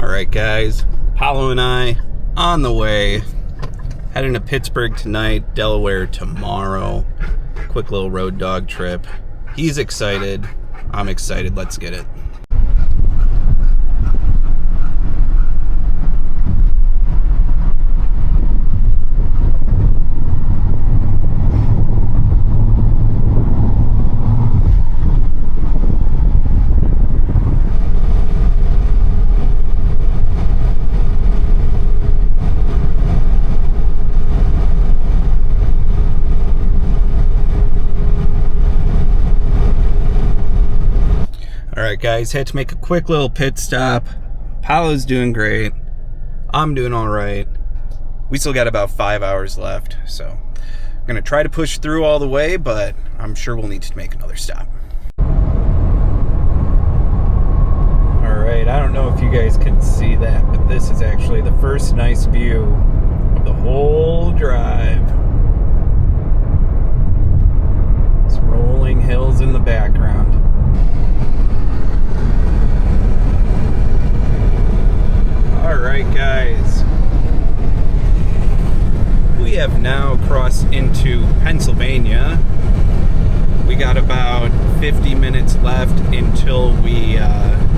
Alright guys, Paulo and I on the way, heading to Pittsburgh tonight, Delaware tomorrow. Quick little road dog trip. He's excited, I'm excited, let's get it. Alright guys, had to make a quick little pit stop. Paulo's doing great. I'm doing alright. We still got about 5 hours left, so I'm gonna try to push through all the way, but I'm sure we'll need to make another stop. Alright, I don't know if you guys can see that, but this is actually the first nice view of the whole drive. It's rolling hills in the background. Alright guys, we have now crossed into Pennsylvania. We got about 50 minutes left until we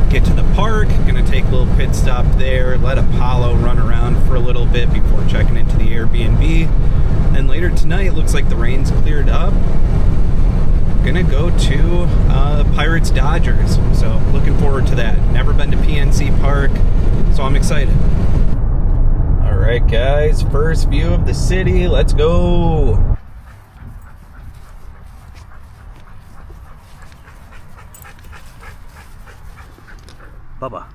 get to the park. Gonna take a little pit stop there, let Apollo run around for a little bit before checking into the Airbnb. And later tonight, it looks like the rain's cleared up. Gonna go to Pirates Dodgers, so looking forward to that. Never been to PNC Park, so I'm excited. Alright guys, first view of the city, let's go! Bubba.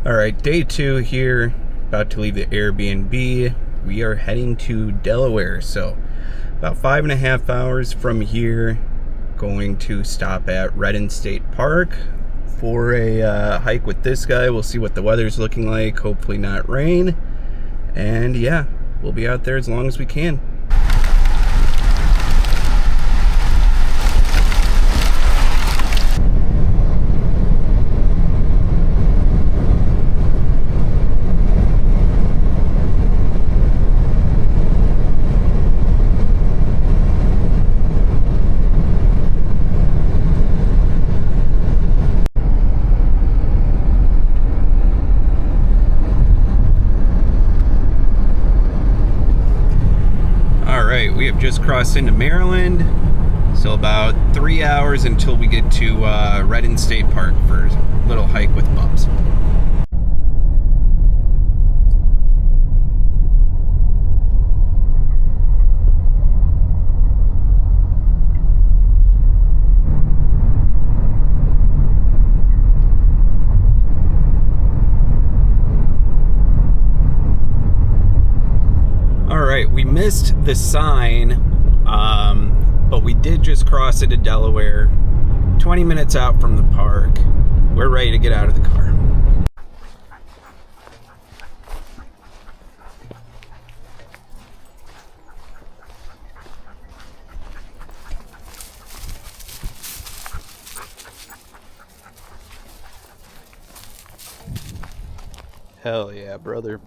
Alright, day 2 here, about to leave the Airbnb. We are heading to Delaware, so about 5.5 hours from here. Going to stop at Redden State Park for a hike with this guy. We'll see what the weather's looking like, hopefully not rain. And yeah, we'll be out there as long as we can. We have just crossed into Maryland, so about 3 hours until we get to Redden State Park for a little hike with Bubs. Alright, we missed the sign, but we did just cross into Delaware, 20 minutes out from the park. We're ready to get out of the car. Hell yeah, brother.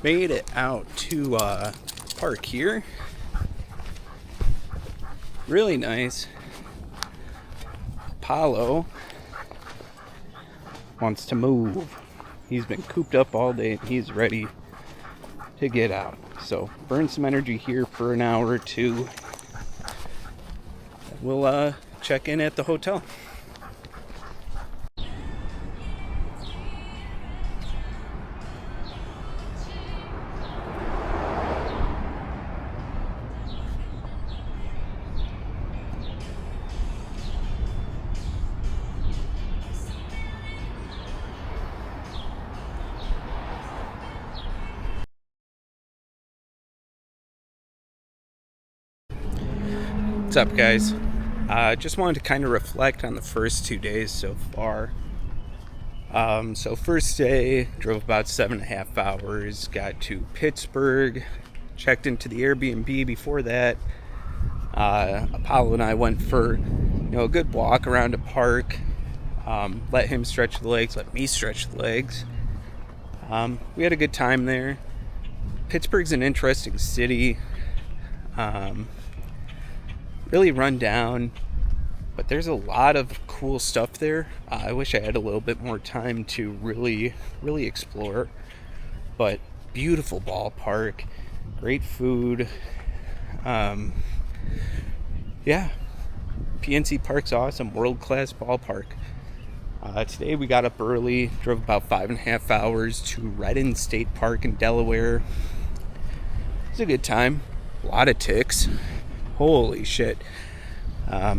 Made it out to park here. Really nice. Apollo wants to move. He's been cooped up all day and he's ready to get out. So burn some energy here for an hour or two. We'll check in at the hotel. What's up, guys? Just wanted to kind of reflect on the first 2 days so far. So first day, drove about 7.5 hours, got to Pittsburge, checked into the Airbnb before that. Apollo and I went for a good walk around a park. Let him stretch the legs, let me stretch the legs. We had a good time there. Pittsburgh's an interesting city. Really run down, but there's a lot of cool stuff there. I wish I had a little bit more time to really explore, but beautiful ballpark, great food. Yeah, PNC Park's awesome, world-class ballpark. Today we got up early, drove about 5.5 hours to Redden State Park in Delaware. It was a good time, a lot of ticks. Holy shit.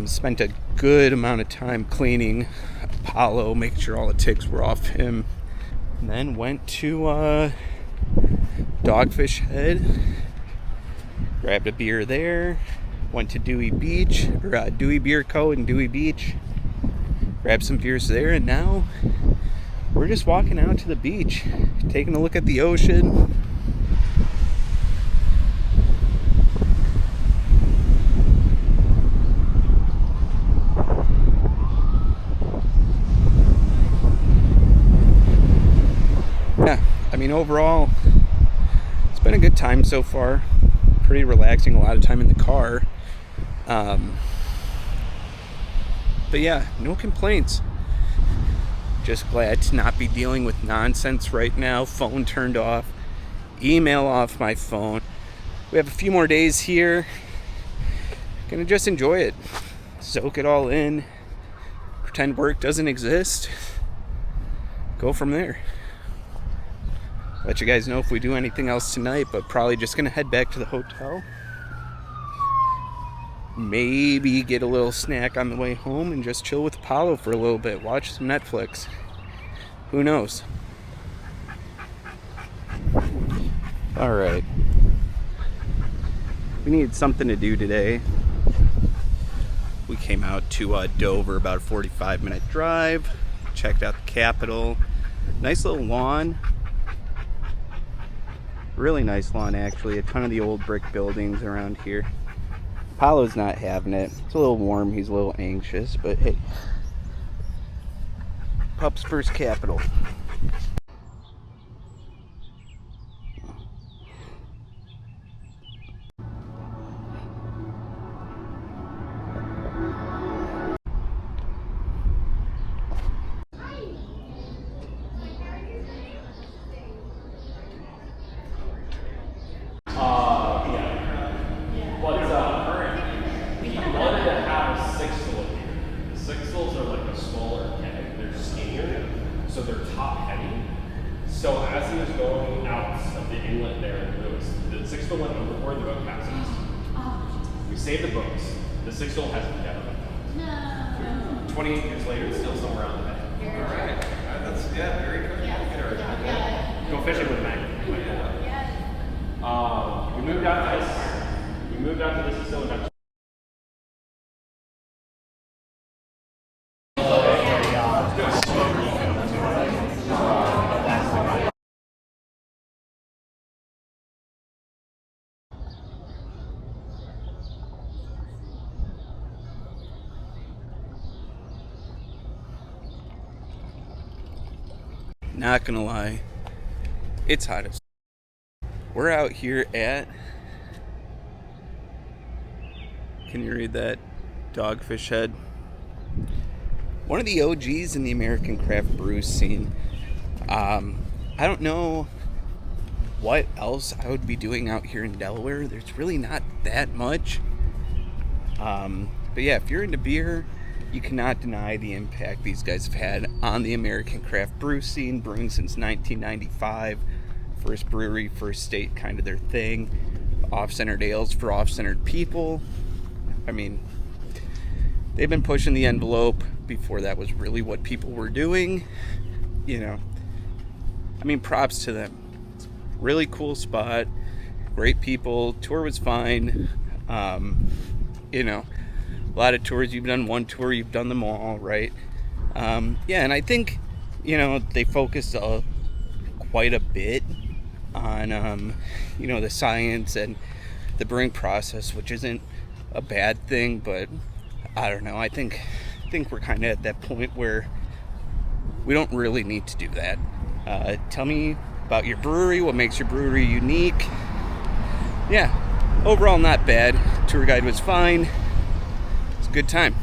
Spent a good amount of time cleaning Apollo, making sure all the ticks were off him. And then went to Dogfish Head, grabbed a beer there, went to Dewey Beach, or Dewey Beer Co. in Dewey Beach, grabbed some beers there, and now we're just walking out to the beach, taking a look at the ocean. Yeah, I mean, overall, it's been a good time so far. Pretty relaxing, a lot of time in the car. But yeah, no complaints. Just glad to not be dealing with nonsense right now. Phone turned off, email off my phone. We have a few more days here. Gonna just enjoy it, soak it all in, pretend work doesn't exist, go from there. Let you guys know if we do anything else tonight, but probably just gonna head back to the hotel. Maybe get a little snack on the way home and just chill with Apollo for a little bit, watch some Netflix. Who knows? Alright. We needed something to do today. We came out to Dover, about a 45-minute drive. Checked out the Capitol. Nice little lawn. Really nice lawn, actually. A ton of the old brick buildings around here. Apollo's not having it. It's a little warm. He's a little anxious, but hey. Pup's first Capitol. So they're top heavy. So as he was going out of the inlet there, the six-foot went overboard, the boat capsized. We saved the boats. The six-foot hasn't yet. No. 28 years later, it's still somewhere on the bay. All right. That's very good. Yeah. Go fishing with Meg. We moved out to this. We moved out to this facility. Not gonna lie, it's hot as We're out here at, can you read that? Dogfish Head. One of the OGs in the American craft brew scene. I don't know what else I would be doing out here in Delaware. There's really not that much. But yeah, if you're into beer, you cannot deny the impact these guys have had on the American craft brew scene, brewing since 1995. First brewery, first state, kind of their thing. Off-centered ales for off-centered people. I mean, they've been pushing the envelope before that was really what people were doing. You know, I mean, props to them. Really cool spot, great people. Tour was fine. You know, a lot of tours, you've done one tour, you've done them all, right? Yeah, and I think, you know, they focused quite a bit on, you know, the science and the brewing process, which isn't a bad thing, but I don't know. I think we're kind of at that point where we don't really need to do that. Tell me about your brewery, what makes your brewery unique. Yeah, overall not bad. Tour guide was fine. It's a good time.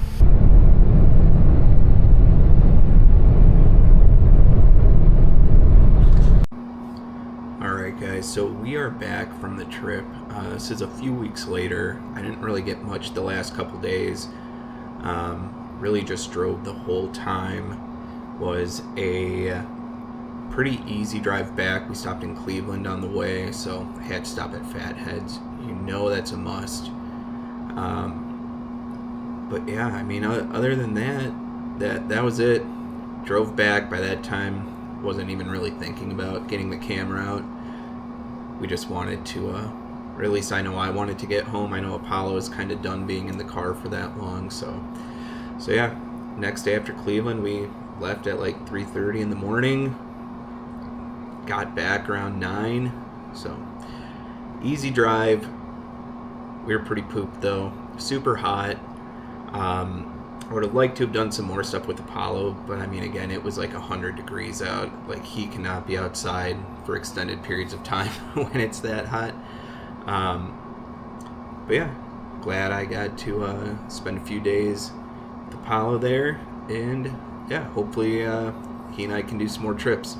Alright guys, so we are back from the trip. This is a few weeks later. I didn't really get much the last couple days. Really just drove the whole time. Was a pretty easy drive back. We stopped in Cleveland on the way, so I had to stop at Fatheads. You know that's a must. But yeah, I mean, other than that was it. Drove back. By that time, wasn't even really thinking about getting the camera out. We just wanted to, or at least I know I wanted to get home. I know Apollo is kind of done being in the car for that long, so yeah. Next day after Cleveland, we left at like 3:30 in the morning. Got back around 9, so easy drive. We were pretty pooped though, super hot. I would have liked to have done some more stuff with Apollo, but I mean, again, it was like 100 degrees out. Like, he cannot be outside for extended periods of time when it's that hot. But yeah, glad I got to spend a few days with Apollo there, and yeah, hopefully he and I can do some more trips.